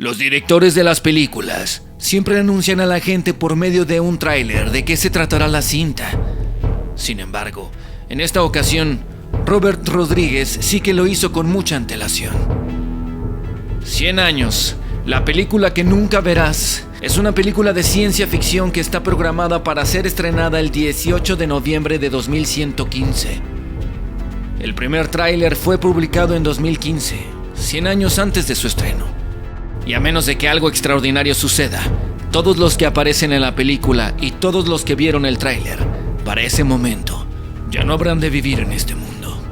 Los directores de las películas siempre anuncian a la gente por medio de un tráiler de qué se tratará la cinta. Sin embargo, en esta ocasión, Robert Rodríguez sí que lo hizo con mucha antelación. 100 años, la película que nunca verás, es una película de ciencia ficción que está programada para ser estrenada el 18 de noviembre de 2115. El primer tráiler fue publicado en 2015, 100 años antes de su estreno. Y a menos de que algo extraordinario suceda, todos los que aparecen en la película y todos los que vieron el tráiler, para ese momento, ya no habrán de vivir en este mundo.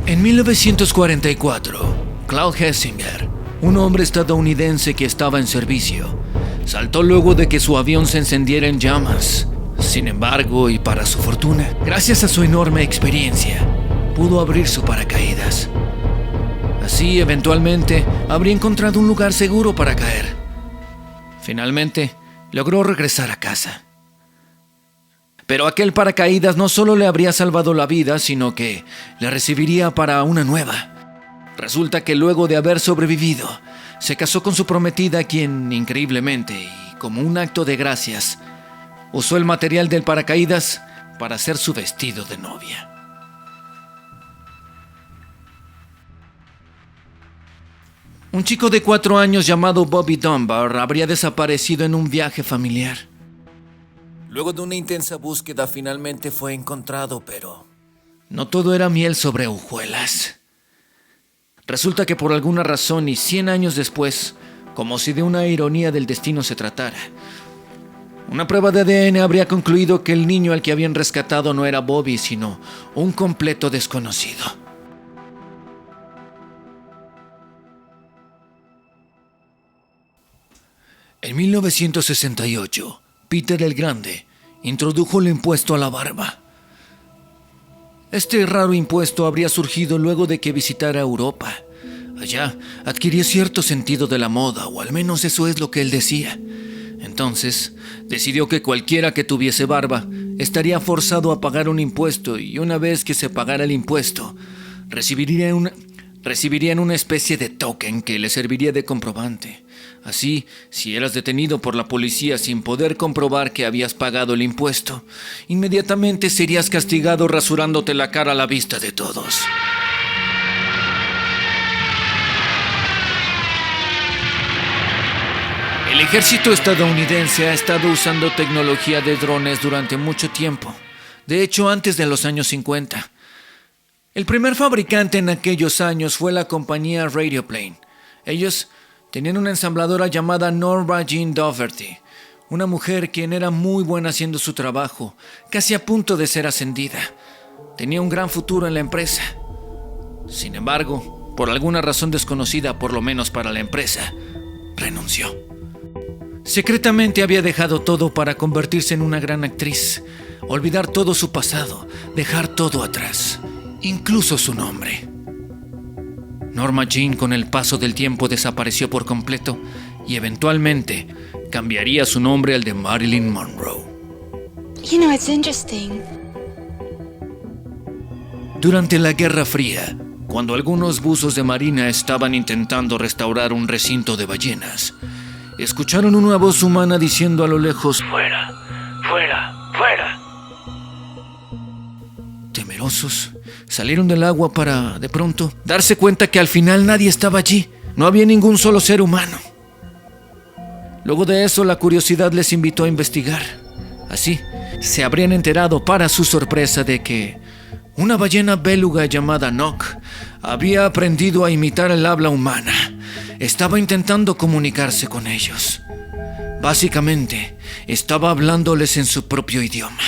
En 1944, Claude Hessinger, un hombre estadounidense que estaba en servicio, saltó luego de que su avión se encendiera en llamas. Sin embargo, y para su fortuna, gracias a su enorme experiencia, pudo abrir su paracaídas. Así, eventualmente, habría encontrado un lugar seguro para caer. Finalmente, logró regresar a casa. Pero aquel paracaídas no solo le habría salvado la vida, sino que le recibiría para una nueva. Resulta que luego de haber sobrevivido, se casó con su prometida, quien, increíblemente, y como un acto de gracias, usó el material del paracaídas para hacer su vestido de novia. Un chico de 4 años llamado Bobby Dunbar habría desaparecido en un viaje familiar. Luego de una intensa búsqueda finalmente fue encontrado, pero no todo era miel sobre hojuelas. Resulta que por alguna razón y 100 años después, como si de una ironía del destino se tratara, una prueba de ADN habría concluido que el niño al que habían rescatado no era Bobby, sino un completo desconocido. En 1968, Peter el Grande introdujo el impuesto a la barba. Este raro impuesto habría surgido luego de que visitara Europa. Allá adquirió cierto sentido de la moda, o al menos eso es lo que él decía. Entonces, decidió que cualquiera que tuviese barba estaría forzado a pagar un impuesto, y una vez que se pagara el impuesto, recibirían una especie de token que le serviría de comprobante. Así, si eras detenido por la policía sin poder comprobar que habías pagado el impuesto, inmediatamente serías castigado rasurándote la cara a la vista de todos. El ejército estadounidense ha estado usando tecnología de drones durante mucho tiempo. De hecho, antes de los años 50. El primer fabricante en aquellos años fue la compañía Radioplane. Ellos tenían una ensambladora llamada Norma Jean Dougherty, una mujer quien era muy buena haciendo su trabajo, casi a punto de ser ascendida. Tenía un gran futuro en la empresa. Sin embargo, por alguna razón desconocida, por lo menos para la empresa, renunció. Secretamente había dejado todo para convertirse en una gran actriz, olvidar todo su pasado, dejar todo atrás, incluso su nombre. Norma Jean, con el paso del tiempo, desapareció por completo y eventualmente cambiaría su nombre al de Marilyn Monroe. It's interesting. Durante la Guerra Fría, cuando algunos buzos de marina estaban intentando restaurar un recinto de ballenas, escucharon una voz humana diciendo a lo lejos: "Fuera, fuera, fuera". Temerosos, salieron del agua para, de pronto, darse cuenta que al final nadie estaba allí. No había ningún solo ser humano. Luego de eso, la curiosidad les invitó a investigar. Así, se habrían enterado, para su sorpresa, de que una ballena béluga llamada Nock había aprendido a imitar el habla humana. Estaba intentando comunicarse con ellos. Básicamente, estaba hablándoles en su propio idioma.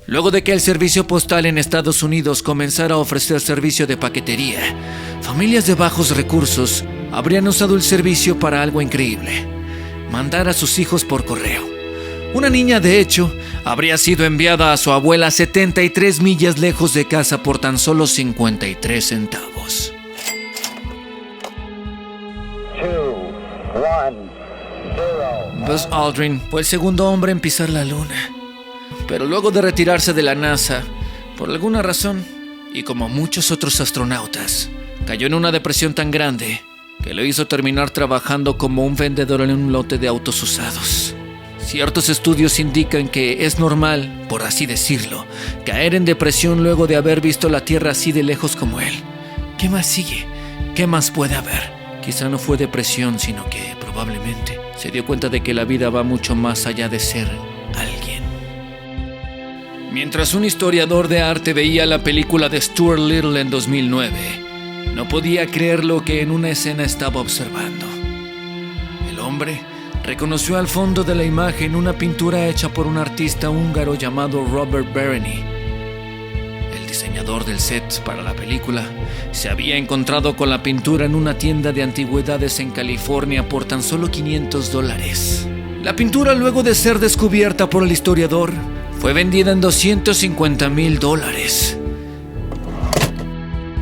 Luego de que el servicio postal en Estados Unidos comenzara a ofrecer servicio de paquetería, familias de bajos recursos habrían usado el servicio para algo increíble: mandar a sus hijos por correo. Una niña, de hecho, habría sido enviada a su abuela 73 millas lejos de casa por tan solo 53 centavos. 2, 1, 0. Buzz Aldrin fue el segundo hombre en pisar la luna. Pero luego de retirarse de la NASA, por alguna razón, y como muchos otros astronautas, cayó en una depresión tan grande que lo hizo terminar trabajando como un vendedor en un lote de autos usados. Ciertos estudios indican que es normal, por así decirlo, caer en depresión luego de haber visto la Tierra así de lejos como él. ¿Qué más sigue? ¿Qué más puede haber? Quizá no fue depresión, sino que probablemente se dio cuenta de que la vida va mucho más allá de ser alguien. Mientras un historiador de arte veía la película de Stuart Little en 2009, no podía creer lo que en una escena estaba observando. El hombre reconoció al fondo de la imagen una pintura hecha por un artista húngaro llamado Robert Bereny. El diseñador del set para la película se había encontrado con la pintura en una tienda de antigüedades en California por tan solo $500. La pintura, luego de ser descubierta por el historiador, fue vendida en $250,000.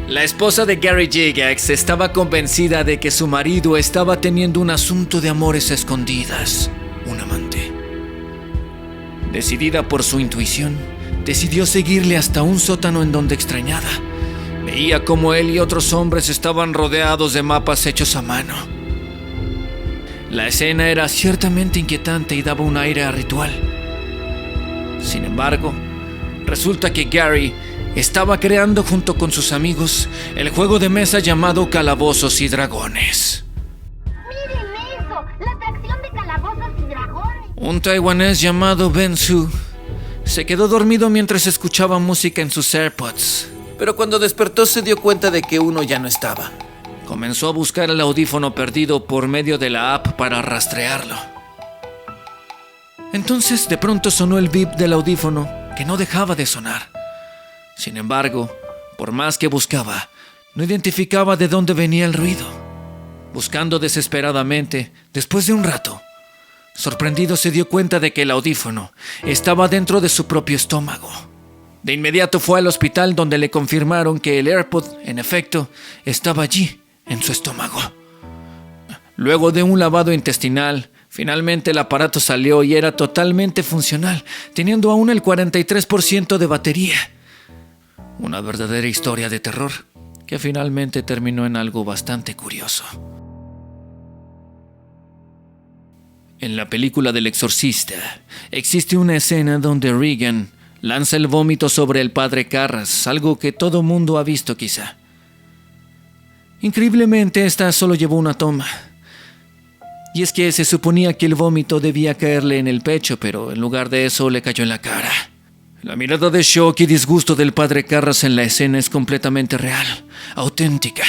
La esposa de Gary Gygax estaba convencida de que su marido estaba teniendo un asunto de amores a escondidas, un amante. Decidida por su intuición, decidió seguirle hasta un sótano en donde, extrañada, veía cómo él y otros hombres estaban rodeados de mapas hechos a mano. La escena era ciertamente inquietante y daba un aire a ritual. Sin embargo, resulta que Gary estaba creando junto con sus amigos el juego de mesa llamado Calabozos y Dragones. ¡Miren eso! ¡La atracción de Calabozos y Dragones! Un taiwanés llamado Ben Su se quedó dormido mientras escuchaba música en sus AirPods, pero cuando despertó se dio cuenta de que uno ya no estaba. Comenzó a buscar el audífono perdido por medio de la app para rastrearlo. Entonces de pronto sonó el bip del audífono, que no dejaba de sonar. Sin embargo, por más que buscaba, no identificaba de dónde venía el ruido. Buscando desesperadamente, después de un rato, sorprendido se dio cuenta de que el audífono estaba dentro de su propio estómago. De inmediato fue al hospital, donde le confirmaron que el AirPod, en efecto, estaba allí, en su estómago. Luego de un lavado intestinal, finalmente el aparato salió y era totalmente funcional, teniendo aún el 43% de batería. Una verdadera historia de terror que finalmente terminó en algo bastante curioso. En la película del Exorcista existe una escena donde Regan lanza el vómito sobre el padre Carras, algo que todo mundo ha visto quizá. Increíblemente, esta solo llevó una toma. Y es que se suponía que el vómito debía caerle en el pecho, pero en lugar de eso le cayó en la cara. La mirada de shock y disgusto del padre Carras en la escena es completamente real, auténtica.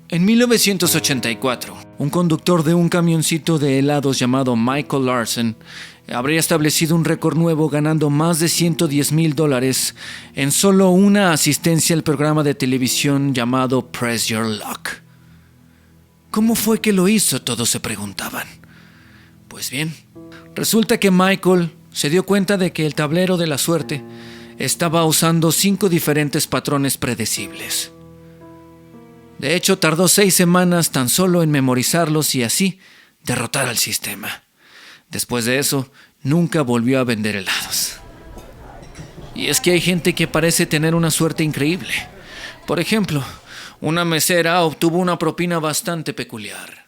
En 1984, un conductor de un camioncito de helados llamado Michael Larson habría establecido un récord nuevo, ganando más de $110,000 en solo una asistencia al programa de televisión llamado Press Your Luck. ¿Cómo fue que lo hizo?, todos se preguntaban. Pues bien, resulta que Michael se dio cuenta de que el tablero de la suerte estaba usando 5 diferentes patrones predecibles. De hecho, tardó 6 semanas tan solo en memorizarlos y así derrotar al sistema. Después de eso, nunca volvió a vender helados. Y es que hay gente que parece tener una suerte increíble. Por ejemplo, una mesera obtuvo una propina bastante peculiar.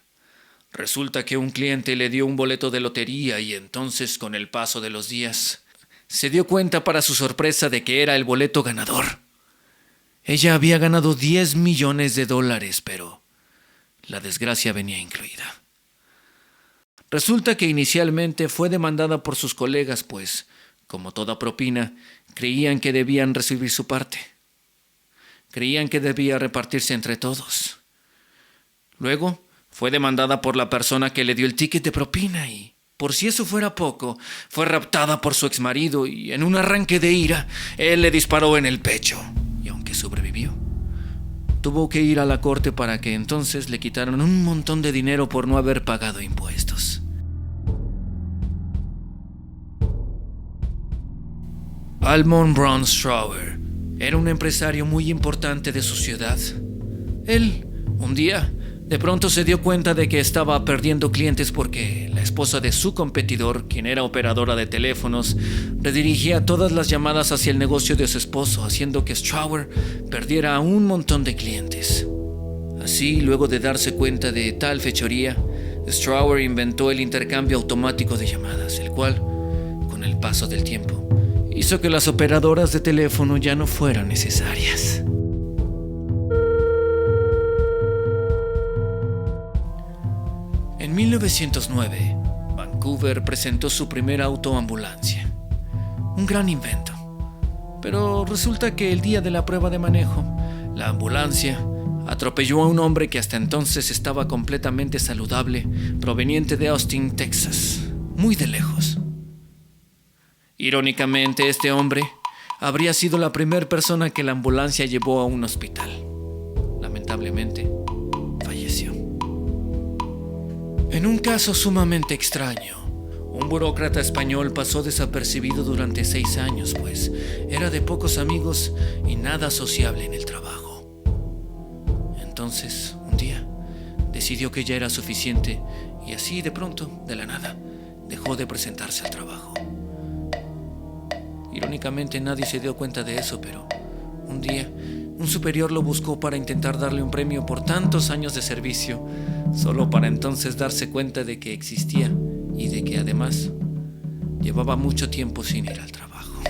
Resulta que un cliente le dio un boleto de lotería y entonces, con el paso de los días, se dio cuenta para su sorpresa de que era el boleto ganador. Ella había ganado $10 millones, pero la desgracia venía incluida. Resulta que inicialmente fue demandada por sus colegas, pues, como toda propina, creían que debían recibir su parte. Creían que debía repartirse entre todos. Luego, fue demandada por la persona que le dio el ticket de propina y, por si eso fuera poco, fue raptada por su exmarido y, en un arranque de ira, él le disparó en el pecho. Y aunque sobrevivió, tuvo que ir a la corte para que entonces le quitaran un montón de dinero por no haber pagado impuestos. Almon Brown Strauer era un empresario muy importante de su ciudad. Él, un día, de pronto se dio cuenta de que estaba perdiendo clientes porque la esposa de su competidor, quien era operadora de teléfonos, redirigía todas las llamadas hacia el negocio de su esposo, haciendo que Strauer perdiera un montón de clientes. Así, luego de darse cuenta de tal fechoría, Strauer inventó el intercambio automático de llamadas, el cual, con el paso del tiempo, hizo que las operadoras de teléfono ya no fueran necesarias. En 1909, Vancouver presentó su primera autoambulancia. Un gran invento. Pero resulta que el día de la prueba de manejo, la ambulancia atropelló a un hombre que hasta entonces estaba completamente saludable, proveniente de Austin, Texas, muy de lejos. Irónicamente, este hombre habría sido la primera persona que la ambulancia llevó a un hospital. Lamentablemente, falleció. En un caso sumamente extraño, un burócrata español pasó desapercibido durante 6 años, pues era de pocos amigos y nada sociable en el trabajo. Entonces, un día, decidió que ya era suficiente y así, de pronto, de la nada, dejó de presentarse al trabajo. Irónicamente, nadie se dio cuenta de eso, pero un día, un superior lo buscó para intentar darle un premio por tantos años de servicio, solo para entonces darse cuenta de que existía y de que además llevaba mucho tiempo sin ir al trabajo.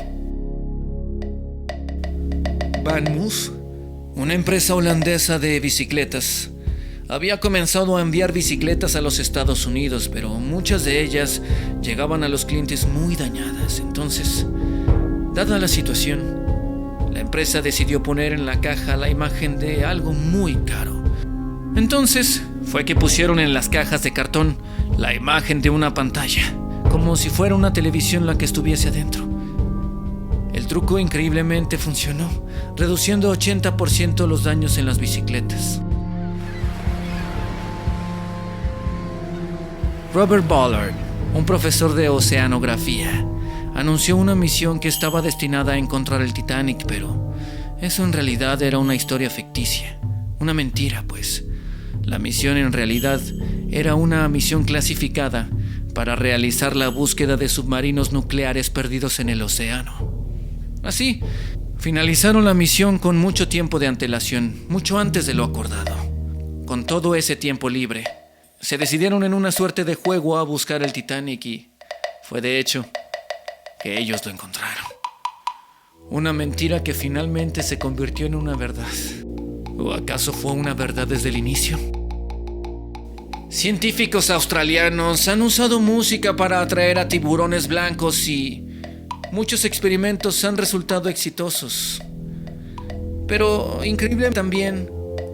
Van Moos, una empresa holandesa de bicicletas, había comenzado a enviar bicicletas a los Estados Unidos, pero muchas de ellas llegaban a los clientes muy dañadas. Entonces, dada la situación, la empresa decidió poner en la caja la imagen de algo muy caro. Entonces, fue que pusieron en las cajas de cartón la imagen de una pantalla, como si fuera una televisión la que estuviese adentro. El truco increíblemente funcionó, reduciendo 80% los daños en las bicicletas. Robert Ballard, un profesor de oceanografía, anunció una misión que estaba destinada a encontrar el Titanic, pero eso en realidad era una historia ficticia, una mentira, pues. La misión en realidad era una misión clasificada para realizar la búsqueda de submarinos nucleares perdidos en el océano. Así, finalizaron la misión con mucho tiempo de antelación, mucho antes de lo acordado. Con todo ese tiempo libre, se decidieron en una suerte de juego a buscar el Titanic y fue de hecho que ellos lo encontraron. Una mentira que finalmente se convirtió en una verdad. ¿O acaso fue una verdad desde el inicio? Científicos australianos han usado música para atraer a tiburones blancos y muchos experimentos han resultado exitosos. Pero increíble también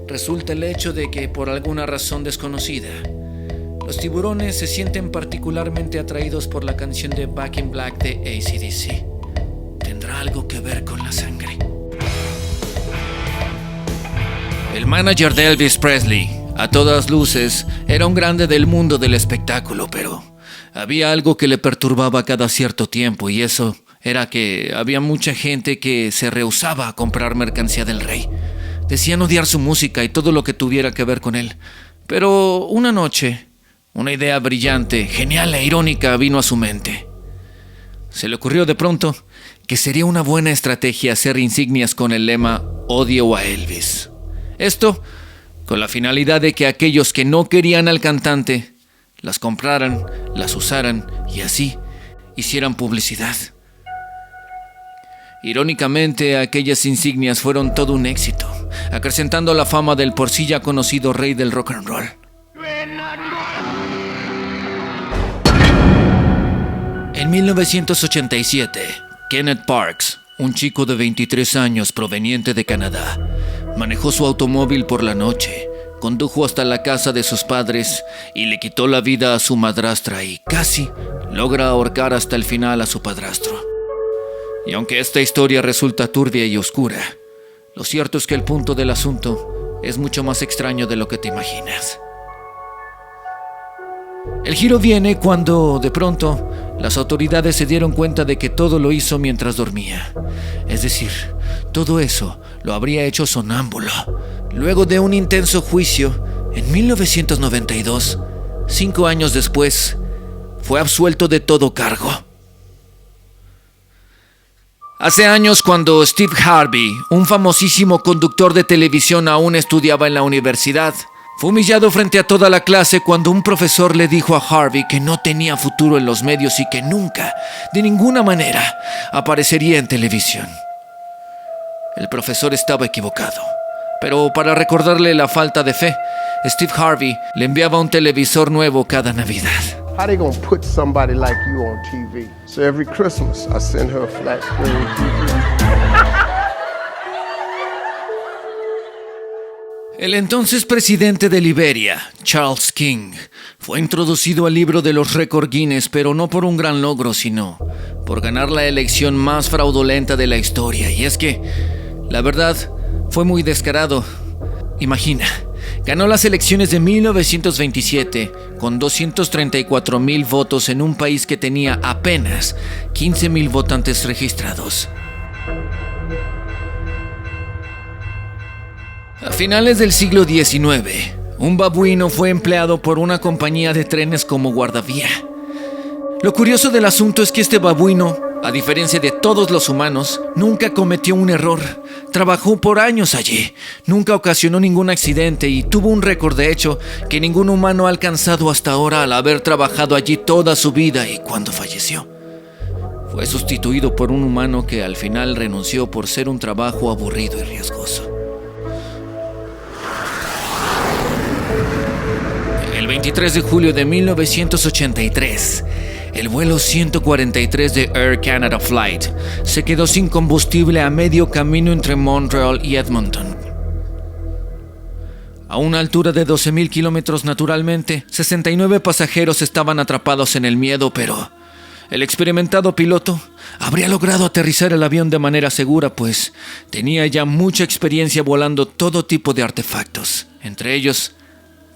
resulta el hecho de que por alguna razón desconocida, los tiburones se sienten particularmente atraídos por la canción de Back in Black de AC/DC. ¿Tendrá algo que ver con la sangre? El manager de Elvis Presley, a todas luces, era un grande del mundo del espectáculo, pero había algo que le perturbaba cada cierto tiempo, y eso era que había mucha gente que se rehusaba a comprar mercancía del rey. Decían odiar su música y todo lo que tuviera que ver con él. Pero una noche, una idea brillante, genial e irónica vino a su mente. Se le ocurrió de pronto que sería una buena estrategia hacer insignias con el lema "Odio a Elvis". Esto con la finalidad de que aquellos que no querían al cantante las compraran, las usaran y así hicieran publicidad. Irónicamente, aquellas insignias fueron todo un éxito, acrecentando la fama del por sí ya conocido rey del rock and roll. En 1987, Kenneth Parks, un chico de 23 años proveniente de Canadá, manejó su automóvil por la noche, condujo hasta la casa de sus padres y le quitó la vida a su madrastra y casi logra ahorcar hasta el final a su padrastro. Y aunque esta historia resulta turbia y oscura, lo cierto es que el punto del asunto es mucho más extraño de lo que te imaginas. El giro viene cuando, de pronto, Las autoridades se dieron cuenta de que todo lo hizo mientras dormía. Es decir, todo eso lo habría hecho sonámbulo. Luego de un intenso juicio, en 1992, 5 años después, fue absuelto de todo cargo. Hace años, cuando Steve Harvey, un famosísimo conductor de televisión, aún estudiaba en la universidad, fue humillado frente a toda la clase cuando un profesor le dijo a Harvey que no tenía futuro en los medios y que nunca, de ninguna manera, aparecería en televisión. El profesor estaba equivocado, pero para recordarle la falta de fe, Steve Harvey le enviaba un televisor nuevo cada Navidad. How they gonna put somebody like you on TV? So every Christmas, I send her a flat screen TV. El entonces presidente de Liberia, Charles King, fue introducido al libro de los récord Guinness, pero no por un gran logro, sino por ganar la elección más fraudulenta de la historia. Y es que, la verdad, fue muy descarado. Imagina, ganó las elecciones de 1927 con 234,000 votos en un país que tenía apenas 15,000 votantes registrados. A finales del siglo XIX, un babuino fue empleado por una compañía de trenes como guardavía. Lo curioso del asunto es que este babuino, a diferencia de todos los humanos, nunca cometió un error. Trabajó por años allí, nunca ocasionó ningún accidente y tuvo un récord de hecho que ningún humano ha alcanzado hasta ahora al haber trabajado allí toda su vida, y cuando falleció, fue sustituido por un humano que al final renunció por ser un trabajo aburrido y riesgoso. El 23 de julio de 1983, el vuelo 143 de Air Canada Flight se quedó sin combustible a medio camino entre Montreal y Edmonton. A una altura de 12,000 kilómetros naturalmente, 69 pasajeros estaban atrapados en el miedo, pero el experimentado piloto habría logrado aterrizar el avión de manera segura, pues tenía ya mucha experiencia volando todo tipo de artefactos, entre ellos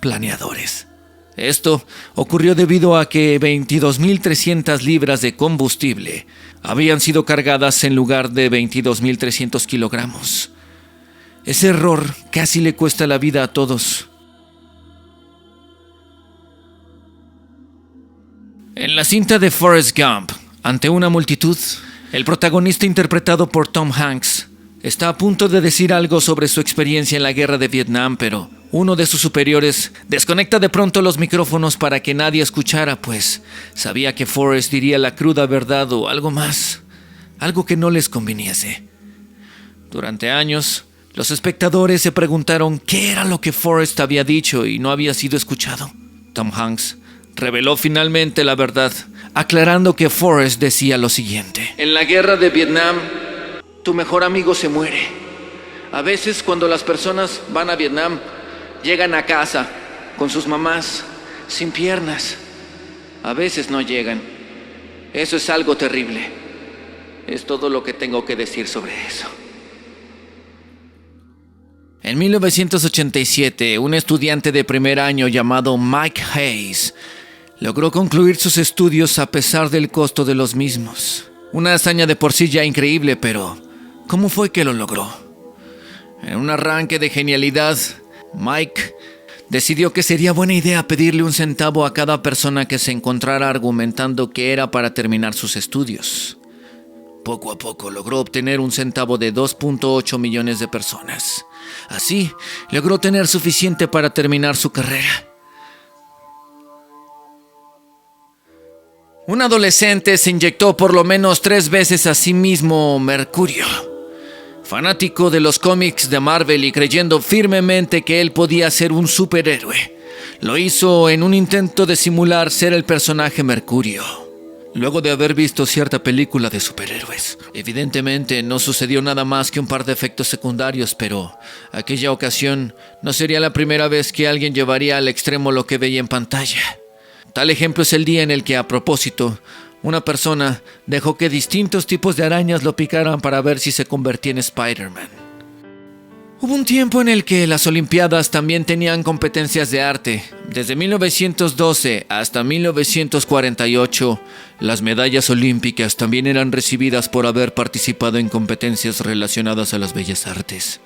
planeadores. Esto ocurrió debido a que 22,300 libras de combustible habían sido cargadas en lugar de 22,300 kilogramos. Ese error casi le cuesta la vida a todos. En la cinta de Forrest Gump, ante una multitud, el protagonista, interpretado por Tom Hanks, está a punto de decir algo sobre su experiencia en la guerra de Vietnam, pero uno de sus superiores desconecta de pronto los micrófonos para que nadie escuchara, pues sabía que Forrest diría la cruda verdad o algo más, algo que no les conviniese. Durante años, los espectadores se preguntaron qué era lo que Forrest había dicho y no había sido escuchado. Tom Hanks reveló finalmente la verdad, aclarando que Forrest decía lo siguiente: en la guerra de Vietnam, tu mejor amigo se muere. A veces, cuando las personas van a Vietnam, llegan a casa con sus mamás sin piernas. A veces no llegan. Eso es algo terrible. Es todo lo que tengo que decir sobre eso. En 1987, un estudiante de primer año llamado Mike Hayes logró concluir sus estudios a pesar del costo de los mismos. Una hazaña de por sí ya increíble, pero ¿cómo fue que lo logró? En un arranque de genialidad, Mike decidió que sería buena idea pedirle un centavo a cada persona que se encontrara argumentando que era para terminar sus estudios. Poco a poco logró obtener un centavo de 2.8 millones de personas. Así, logró tener suficiente para terminar su carrera. Un adolescente se inyectó por lo menos 3 veces a sí mismo mercurio. Fanático de los cómics de Marvel y creyendo firmemente que él podía ser un superhéroe, lo hizo en un intento de simular ser el personaje Mercurio. Luego de haber visto cierta película de superhéroes, evidentemente no sucedió nada más que un par de efectos secundarios, pero aquella ocasión no sería la primera vez que alguien llevaría al extremo lo que veía en pantalla. Tal ejemplo es el día en el que, a propósito, una persona dejó que distintos tipos de arañas lo picaran para ver si se convertía en Spider-Man. Hubo un tiempo en el que las Olimpiadas también tenían competencias de arte, Desde 1912 hasta 1948, las medallas olímpicas también eran recibidas por haber participado en competencias relacionadas a las bellas artes.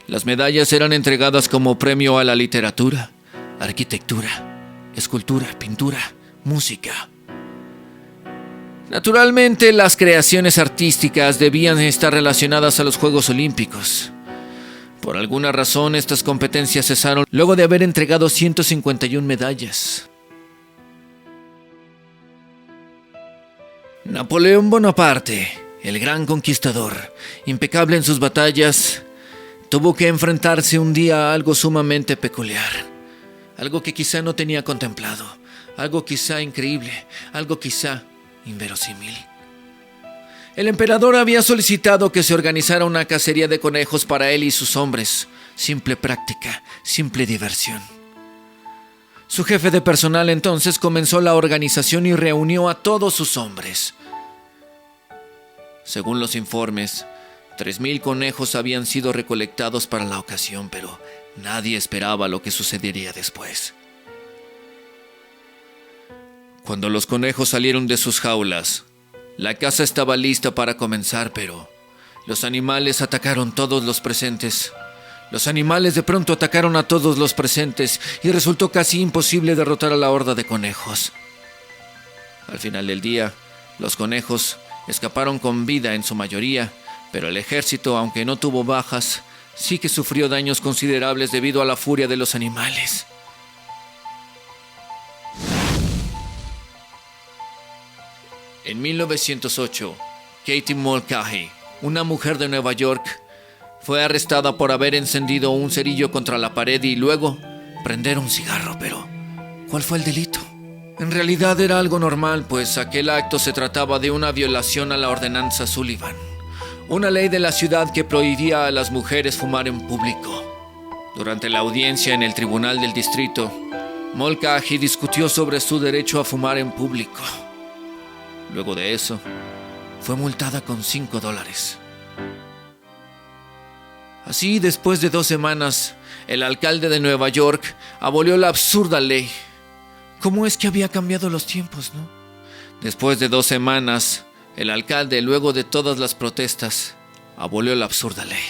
Las medallas eran entregadas como premio a la literatura, arquitectura, escultura, pintura, música. Naturalmente, las creaciones artísticas debían estar relacionadas a los Juegos Olímpicos. Por alguna razón, estas competencias cesaron luego de haber entregado 151 medallas. Napoleón Bonaparte, el gran conquistador, impecable en sus batallas, tuvo que enfrentarse un día a algo sumamente peculiar, algo que quizá no tenía contemplado, algo quizá increíble, algo quizá inverosímil. El emperador había solicitado que se organizara una cacería de conejos para él y sus hombres. Simple práctica, simple diversión. Su jefe de personal entonces comenzó la organización y reunió a todos sus hombres. Según los informes, 3,000 conejos habían sido recolectados para la ocasión, pero nadie esperaba lo que sucedería después. Cuando los conejos salieron de sus jaulas, la caza estaba lista para comenzar, pero los animales atacaron todos los presentes. Los animales de pronto atacaron a todos los presentes y resultó casi imposible derrotar a la horda de conejos. Al final del día, los conejos escaparon con vida en su mayoría, pero el ejército, aunque no tuvo bajas, sí que sufrió daños considerables debido a la furia de los animales. En 1908, Katie Mulcahy, una mujer de Nueva York, fue arrestada por haber encendido un cerillo contra la pared y luego prender un cigarro. Pero, ¿cuál fue el delito? En realidad era algo normal, pues aquel acto se trataba de una violación a la ordenanza Sullivan, una ley de la ciudad que prohibía a las mujeres fumar en público. Durante la audiencia en el tribunal del distrito, Mulcahy discutió sobre su derecho a fumar en público. Luego de eso, fue multada con $5. Así, después de 2 semanas, el alcalde de Nueva York abolió la absurda ley. ¿Cómo es que había cambiado los tiempos, no? Después de 2 semanas, el alcalde, luego de todas las protestas, abolió la absurda ley.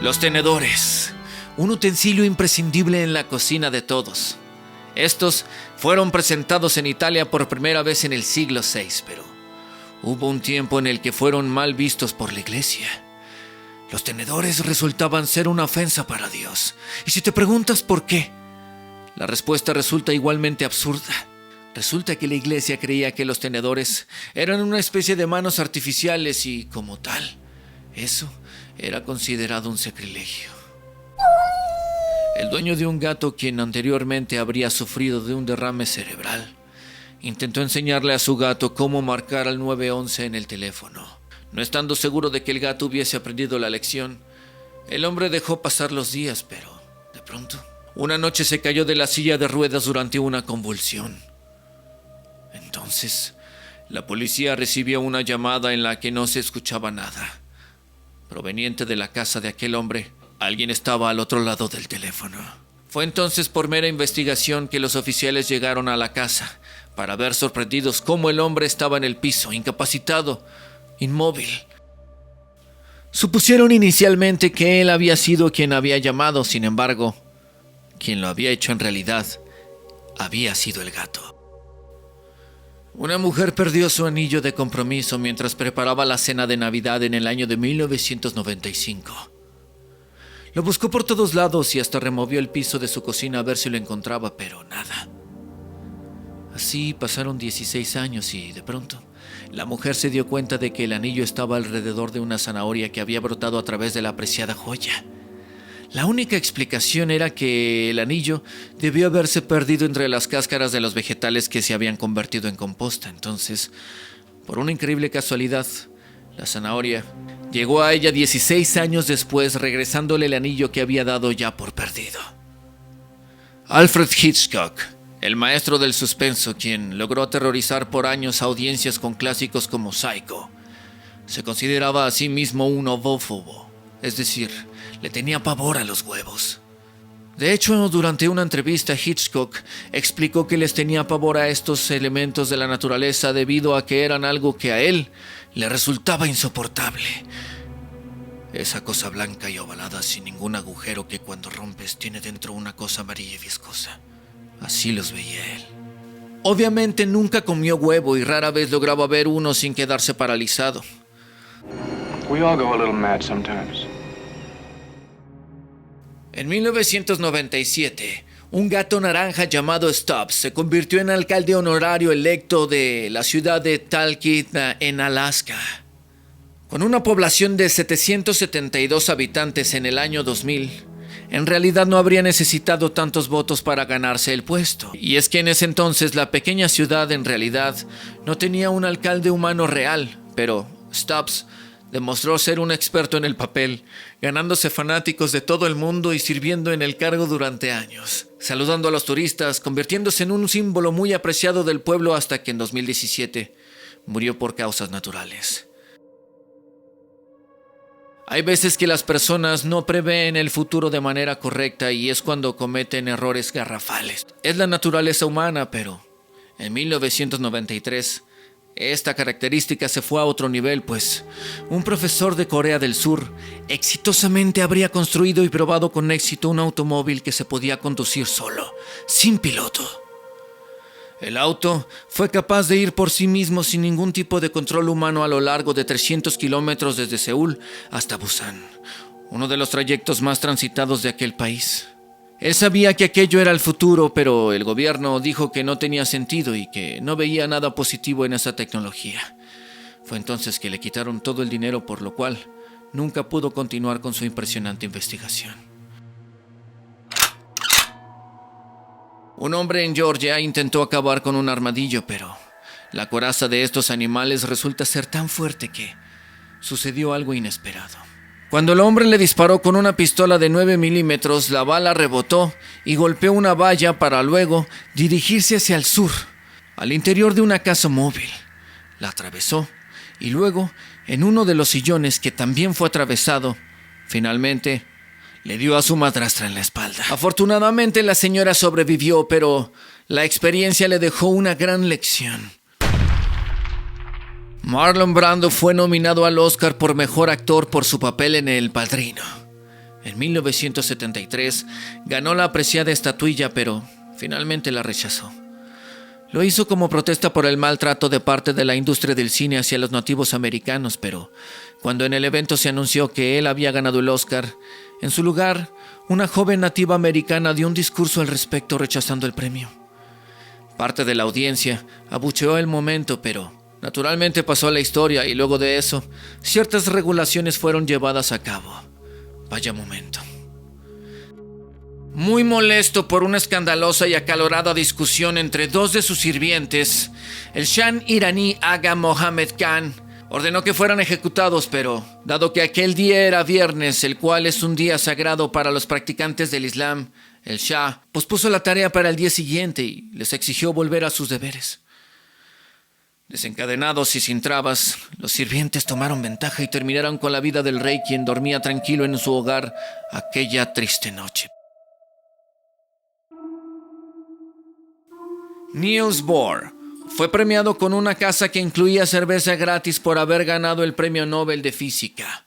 Los tenedores, un utensilio imprescindible en la cocina de todos. Estos fueron presentados en Italia por primera vez en el siglo VI, pero hubo un tiempo en el que fueron mal vistos por la iglesia. Los tenedores resultaban ser una ofensa para Dios. Y si te preguntas por qué, la respuesta resulta igualmente absurda. Resulta que la iglesia creía que los tenedores eran una especie de manos artificiales y, como tal, eso era considerado un sacrilegio. El dueño de un gato, quien anteriormente habría sufrido de un derrame cerebral, intentó enseñarle a su gato cómo marcar al 911 en el teléfono. No estando seguro de que el gato hubiese aprendido la lección, el hombre dejó pasar los días, pero de pronto, una noche se cayó de la silla de ruedas durante una convulsión. Entonces, la policía recibió una llamada en la que no se escuchaba nada. Proveniente de la casa de aquel hombre, alguien estaba al otro lado del teléfono. Fue entonces por mera investigación que los oficiales llegaron a la casa para ver sorprendidos cómo el hombre estaba en el piso, incapacitado, inmóvil. Supusieron inicialmente que él había sido quien había llamado, sin embargo, quien lo había hecho en realidad había sido el gato. Una mujer perdió su anillo de compromiso mientras preparaba la cena de Navidad en el año de 1995. Lo buscó por todos lados y hasta removió el piso de su cocina a ver si lo encontraba, pero nada. Así pasaron 16 años y, de pronto, la mujer se dio cuenta de que el anillo estaba alrededor de una zanahoria que había brotado a través de la apreciada joya. La única explicación era que el anillo debió haberse perdido entre las cáscaras de los vegetales que se habían convertido en composta. Entonces, por una increíble casualidad, la zanahoria llegó a ella 16 años después, regresándole el anillo que había dado ya por perdido. Alfred Hitchcock, el maestro del suspenso, quien logró aterrorizar por años audiencias con clásicos como Psycho, se consideraba a sí mismo un ovófobo, es decir, le tenía pavor a los huevos. De hecho, durante una entrevista, Hitchcock explicó que les tenía pavor a estos elementos de la naturaleza debido a que eran algo que a él le resultaba insoportable. Esa cosa blanca y ovalada sin ningún agujero que cuando rompes tiene dentro una cosa amarilla y viscosa. Así los veía él. Obviamente nunca comió huevo y rara vez lograba ver uno sin quedarse paralizado. We all go a little mad sometimes. En 1997, un gato naranja llamado Stubbs se convirtió en alcalde honorario electo de la ciudad de Talkeetna, en Alaska. Con una población de 772 habitantes en el año 2000, en realidad no habría necesitado tantos votos para ganarse el puesto. Y es que en ese entonces la pequeña ciudad en realidad no tenía un alcalde humano real, pero Stubbs demostró ser un experto en el papel, ganándose fanáticos de todo el mundo y sirviendo en el cargo durante años, saludando a los turistas, convirtiéndose en un símbolo muy apreciado del pueblo hasta que en 2017 murió por causas naturales. Hay veces que las personas no prevén el futuro de manera correcta y es cuando cometen errores garrafales. Es la naturaleza humana, pero en 1993 esta característica se fue a otro nivel, pues un profesor de Corea del Sur exitosamente habría construido y probado con éxito un automóvil que se podía conducir solo, sin piloto. El auto fue capaz de ir por sí mismo sin ningún tipo de control humano a lo largo de 300 kilómetros desde Seúl hasta Busan, uno de los trayectos más transitados de aquel país. Él sabía que aquello era el futuro, pero el gobierno dijo que no tenía sentido y que no veía nada positivo en esa tecnología. Fue entonces que le quitaron todo el dinero, por lo cual nunca pudo continuar con su impresionante investigación. Un hombre en Georgia intentó acabar con un armadillo, pero la coraza de estos animales resulta ser tan fuerte que sucedió algo inesperado. Cuando el hombre le disparó con una pistola de 9 milímetros, la bala rebotó y golpeó una valla para luego dirigirse hacia el sur, al interior de una casa móvil. La atravesó y luego, en uno de los sillones que también fue atravesado, finalmente le dio a su madrastra en la espalda. Afortunadamente la señora sobrevivió, pero la experiencia le dejó una gran lección. Marlon Brando fue nominado al Oscar por Mejor Actor por su papel en El Padrino. En 1973 ganó la apreciada estatuilla, pero finalmente la rechazó. Lo hizo como protesta por el maltrato de parte de la industria del cine hacia los nativos americanos, pero cuando en el evento se anunció que él había ganado el Oscar, en su lugar, una joven nativa americana dio un discurso al respecto rechazando el premio. Parte de la audiencia abucheó el momento, pero naturalmente pasó a la historia y luego de eso, ciertas regulaciones fueron llevadas a cabo. Vaya momento. Muy molesto por una escandalosa y acalorada discusión entre dos de sus sirvientes, el Shah iraní Aga Mohammed Khan ordenó que fueran ejecutados, pero dado que aquel día era viernes, el cual es un día sagrado para los practicantes del Islam, el Shah pospuso la tarea para el día siguiente y les exigió volver a sus deberes. Desencadenados y sin trabas, los sirvientes tomaron ventaja y terminaron con la vida del rey, quien dormía tranquilo en su hogar aquella triste noche. Niels Bohr fue premiado con una casa que incluía cerveza gratis por haber ganado el Premio Nobel de Física.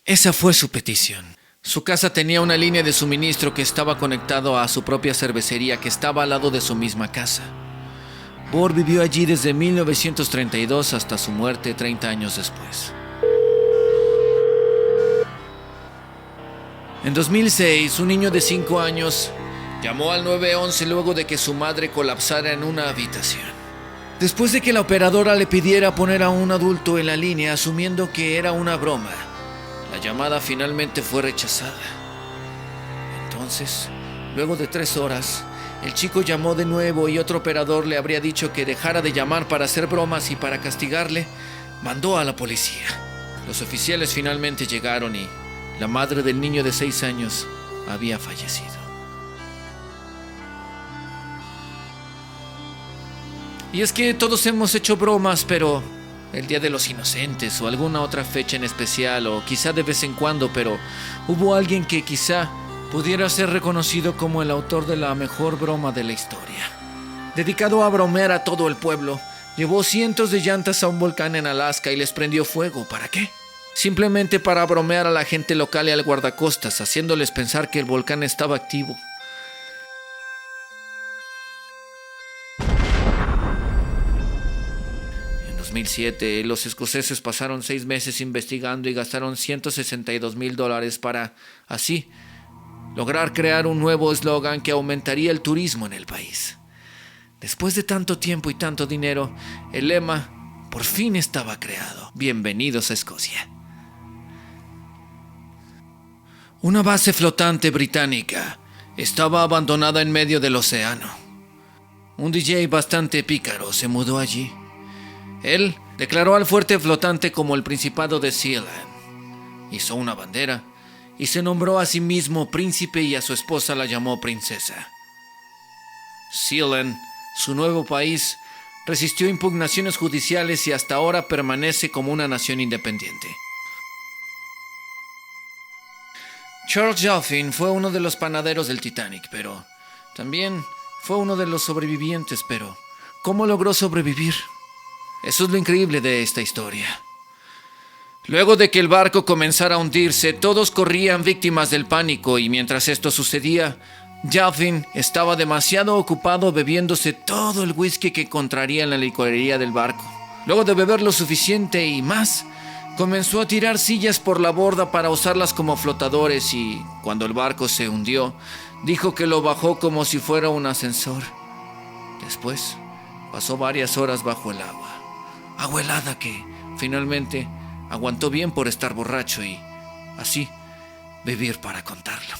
Esa fue su petición. Su casa tenía una línea de suministro que estaba conectado a su propia cervecería que estaba al lado de su misma casa. Bohr vivió allí desde 1932 hasta su muerte 30 años después. En 2006, un niño de 5 años llamó al 911 luego de que su madre colapsara en una habitación. Después de que la operadora le pidiera poner a un adulto en la línea asumiendo que era una broma, la llamada finalmente fue rechazada. Entonces, luego de 3 horas, el chico llamó de nuevo y otro operador le habría dicho que dejara de llamar para hacer bromas y para castigarle, mandó a la policía. Los oficiales finalmente llegaron y la madre del niño de 6 años había fallecido. Y es que todos hemos hecho bromas, pero el Día de los Inocentes o alguna otra fecha en especial, o quizá de vez en cuando, pero hubo alguien que quizá pudiera ser reconocido como el autor de la mejor broma de la historia. Dedicado a bromear a todo el pueblo, llevó cientos de llantas a un volcán en Alaska y les prendió fuego. ¿Para qué? Simplemente para bromear a la gente local y al guardacostas, haciéndoles pensar que el volcán estaba activo. En 2007, los escoceses pasaron 6 meses investigando y gastaron $162,000 para, así, lograr crear un nuevo eslogan que aumentaría el turismo en el país. Después de tanto tiempo y tanto dinero, el lema por fin estaba creado. Bienvenidos a Escocia. Una base flotante británica estaba abandonada en medio del océano. Un DJ bastante pícaro se mudó allí. Él declaró al fuerte flotante como el Principado de Sealand. Hizo una bandera y se nombró a sí mismo príncipe y a su esposa la llamó princesa. Sealand, su nuevo país, resistió impugnaciones judiciales y hasta ahora permanece como una nación independiente. Charles Gelfin fue uno de los panaderos del Titanic, pero también fue uno de los sobrevivientes. Pero ¿cómo logró sobrevivir? Eso es lo increíble de esta historia. Luego de que el barco comenzara a hundirse, todos corrían víctimas del pánico y mientras esto sucedía, Gelfin estaba demasiado ocupado bebiéndose todo el whisky que encontraría en la licorería del barco. Luego de beber lo suficiente y más, comenzó a tirar sillas por la borda para usarlas como flotadores y, cuando el barco se hundió, dijo que lo bajó como si fuera un ascensor. Después, pasó varias horas bajo el agua helada que, finalmente, aguantó bien por estar borracho y, así, vivir para contarlo.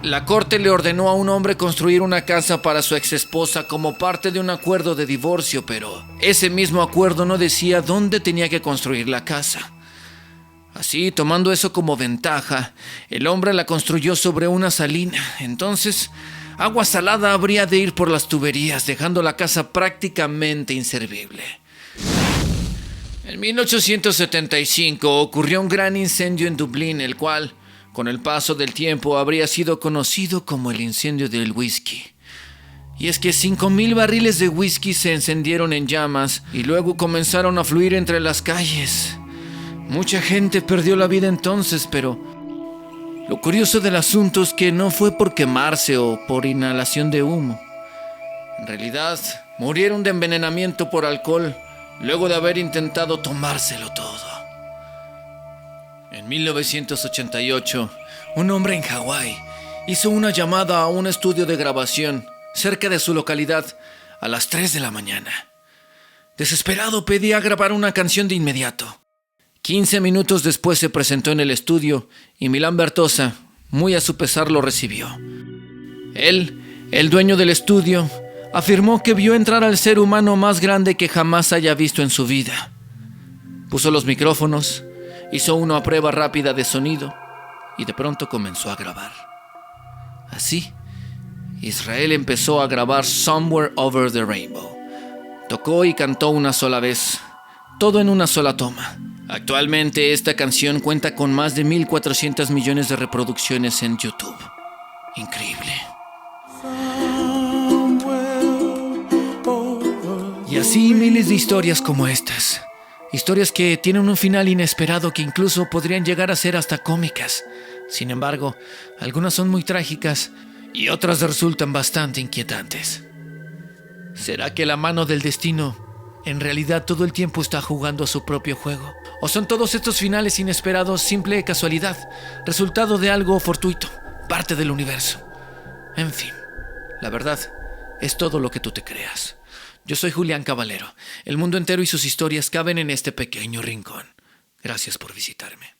La corte le ordenó a un hombre construir una casa para su exesposa como parte de un acuerdo de divorcio, pero ese mismo acuerdo no decía dónde tenía que construir la casa. Así, tomando eso como ventaja, el hombre la construyó sobre una salina. Entonces, agua salada habría de ir por las tuberías, dejando la casa prácticamente inservible. En 1875 ocurrió un gran incendio en Dublín, el cual, con el paso del tiempo, habría sido conocido como el incendio del whisky. Y es que 5,000 barriles de whisky se encendieron en llamas y luego comenzaron a fluir entre las calles. Mucha gente perdió la vida entonces, pero lo curioso del asunto es que no fue por quemarse o por inhalación de humo. En realidad, murieron de envenenamiento por alcohol luego de haber intentado tomárselo todo. En 1988, un hombre en Hawái hizo una llamada a un estudio de grabación cerca de su localidad a las 3 de la mañana. Desesperado pedía grabar una canción de inmediato. 15 minutos después se presentó en el estudio y Milan Bertosa, muy a su pesar, lo recibió. Él, el dueño del estudio, afirmó que vio entrar al ser humano más grande que jamás haya visto en su vida. Puso los micrófonos, hizo una prueba rápida de sonido y de pronto comenzó a grabar. Así, Israel empezó a grabar Somewhere Over the Rainbow. Tocó y cantó una sola vez, todo en una sola toma. Actualmente esta canción cuenta con más de 1,400 millones de reproducciones en YouTube. Increíble. Y así miles de historias como estas. Historias que tienen un final inesperado que incluso podrían llegar a ser hasta cómicas. Sin embargo, algunas son muy trágicas y otras resultan bastante inquietantes. ¿Será que la mano del destino en realidad todo el tiempo está jugando a su propio juego? ¿O son todos estos finales inesperados simple casualidad, resultado de algo fortuito, parte del universo? En fin, la verdad es todo lo que tú te creas. Yo soy Julián Caballero. El mundo entero y sus historias caben en este pequeño rincón. Gracias por visitarme.